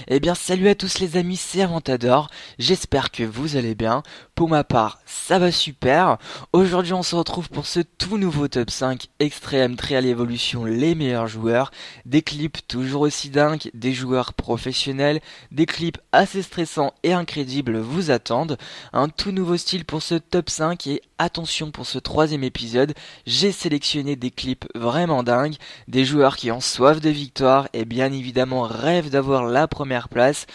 Eh bien salut à tous les amis, c'est Avantador, j'espère que vous allez bien. Pour ma part, ça va super. Aujourd'hui on se retrouve pour ce tout nouveau top 5 Extreme Trial Evolution, les meilleurs joueurs. Des clips toujours aussi dingues, des joueurs professionnels, des clips assez stressants et incrédibles vous attendent. Un tout nouveau style pour ce top 5 et attention pour ce troisième épisode, j'ai sélectionné des clips vraiment dingues, des joueurs qui ont soif de victoire et bien évidemment rêvent d'avoir la première place.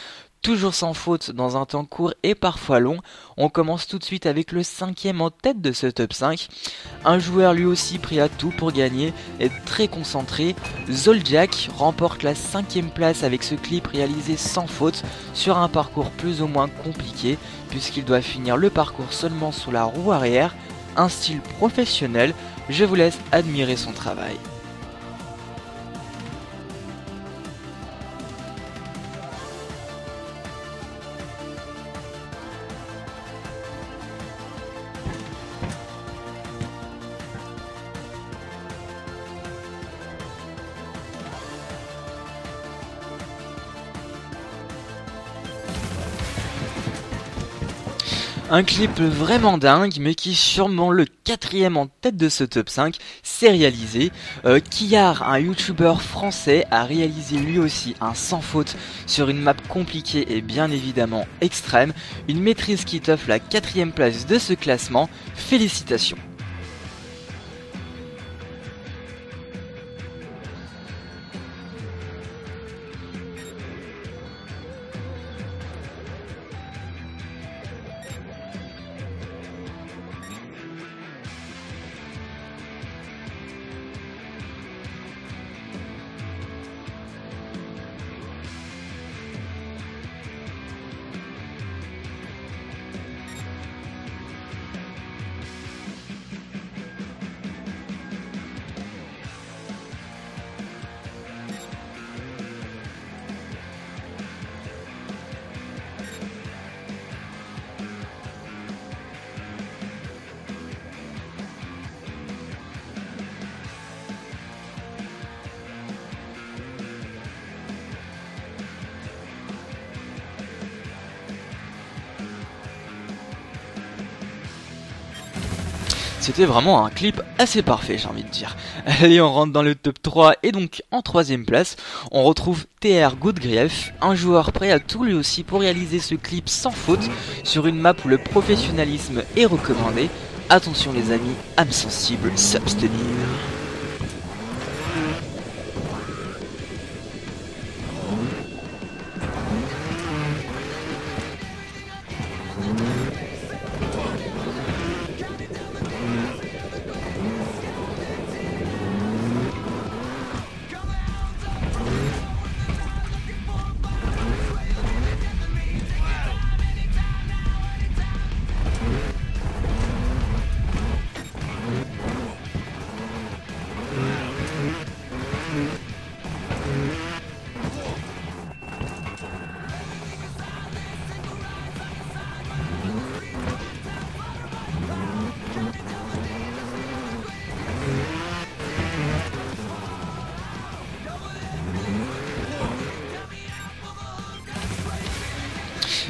Toujours sans faute dans un temps court et parfois long, on commence tout de suite avec le cinquième en tête de ce top 5. Un joueur lui aussi pris à tout pour gagner, est très concentré. Zolciak remporte la cinquième place avec ce clip réalisé sans faute sur un parcours plus ou moins compliqué puisqu'il doit finir le parcours seulement sous la roue arrière. Un style professionnel, je vous laisse admirer son travail. Un clip vraiment dingue, mais qui est sûrement le quatrième en tête de ce top 5, c'est réalisé. Kiar, un youtubeur français, a réalisé lui aussi un sans faute sur une map compliquée et bien évidemment extrême. Une maîtrise qui t'offre la quatrième place de ce classement. Félicitations. C'était vraiment un clip assez parfait, j'ai envie de dire. Allez, on rentre dans le top 3 et donc en troisième place, on retrouve TR Goodgrief, un joueur prêt à tout lui aussi pour réaliser ce clip sans faute sur une map où le professionnalisme est recommandé. Attention les amis, âme sensible, s'abstenir.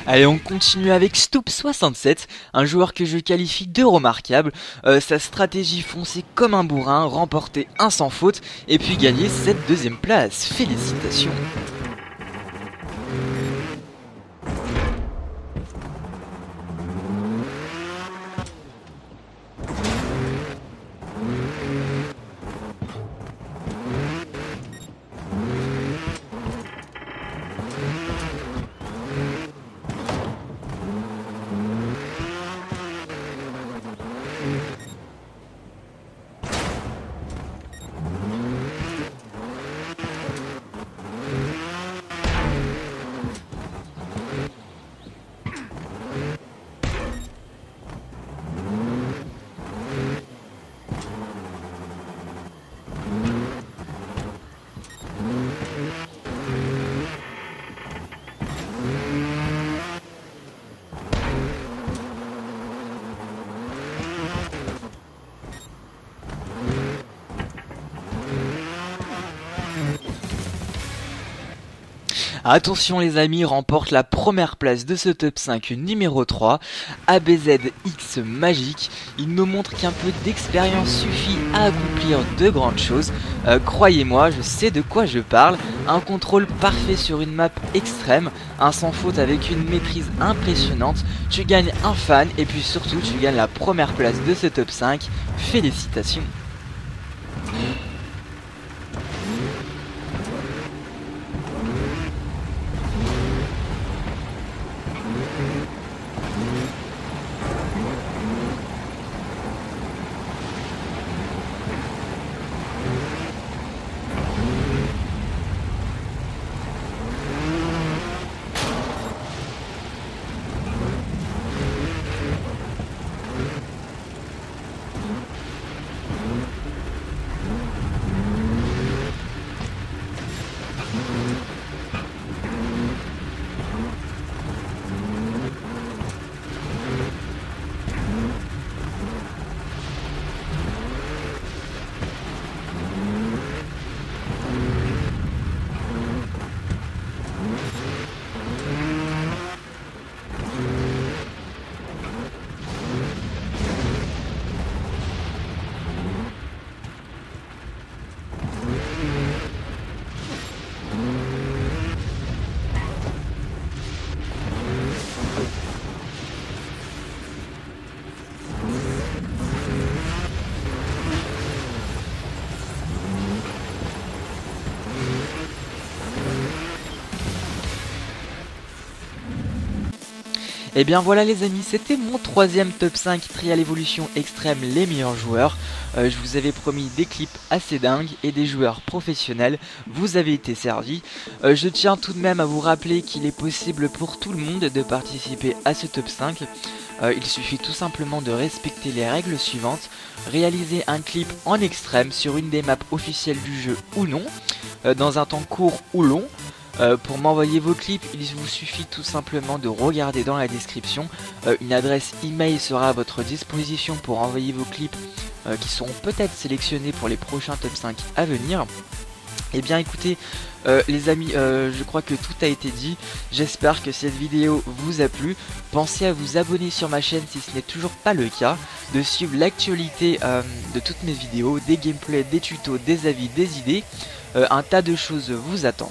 Allez, on continue avec Stoop67, un joueur que je qualifie de remarquable. Sa stratégie foncée comme un bourrin, remporter un sans faute et puis gagner cette deuxième place. Félicitations. Attention les amis, remporte la première place de ce top 5 numéro 3, ABZX Magique. Il nous montre qu'un peu d'expérience suffit à accomplir de grandes choses. Croyez-moi, je sais de quoi je parle. Un contrôle parfait sur une map extrême, un sans faute avec une maîtrise impressionnante. Tu gagnes un fan et puis surtout tu gagnes la première place de ce top 5. Félicitations. Et bien voilà les amis, c'était mon troisième top 5 Trial Evolution Extrême les meilleurs joueurs. Je vous avais promis des clips assez dingues et des joueurs professionnels, vous avez été servis. Je tiens tout de même à vous rappeler qu'il est possible pour tout le monde de participer à ce top 5. Il suffit tout simplement de respecter les règles suivantes. Réaliser un clip en extrême sur une des maps officielles du jeu ou non, dans un temps court ou long. Pour m'envoyer vos clips, il vous suffit tout simplement de regarder dans la description. Une adresse email sera à votre disposition pour envoyer vos clips qui seront peut-être sélectionnés pour les prochains top 5 à venir. Et bien écoutez les amis, je crois que tout a été dit. J'espère que cette vidéo vous a plu. Pensez à vous abonner sur ma chaîne si ce n'est toujours pas le cas, de suivre l'actualité de toutes mes vidéos, des gameplays, des tutos, des avis, des idées. Un tas de choses vous attendent.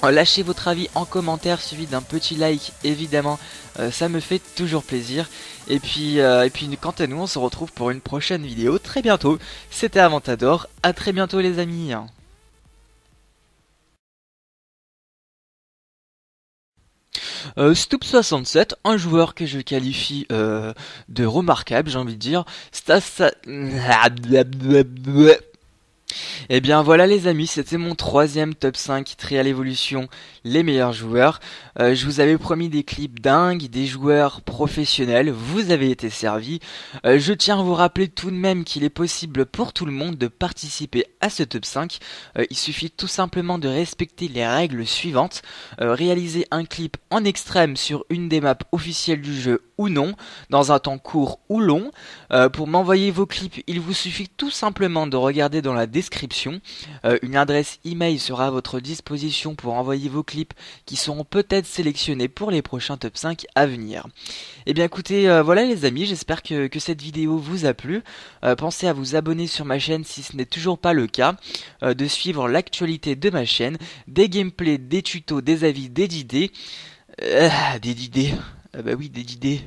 Lâchez votre avis en commentaire suivi d'un petit like, évidemment, ça me fait toujours plaisir. Et puis quant à nous, on se retrouve pour une prochaine vidéo très bientôt. C'était Aventador, à très bientôt les amis. Stoop67, un joueur que je qualifie de remarquable, j'ai envie de dire. Et bien voilà les amis, c'était mon troisième top 5 Trial Evolution, les meilleurs joueurs. Je vous avais promis des clips dingues, des joueurs professionnels, vous avez été servis. Je tiens à vous rappeler tout de même qu'il est possible pour tout le monde de participer à ce top 5. Il suffit tout simplement de respecter les règles suivantes. Réaliser un clip en extrême sur une des maps officielles du jeu ou non, dans un temps court ou long. Pour m'envoyer vos clips, il vous suffit tout simplement de regarder dans la description. Une adresse email sera à votre disposition pour envoyer vos clips qui seront peut-être sélectionnés pour les prochains top 5 à venir. Et bien écoutez, voilà les amis, j'espère que cette vidéo vous a plu. Pensez à vous abonner sur ma chaîne si ce n'est toujours pas le cas, de suivre l'actualité de ma chaîne, des gameplays, des tutos, des avis, des idées. Des idées. Bah oui, des idées.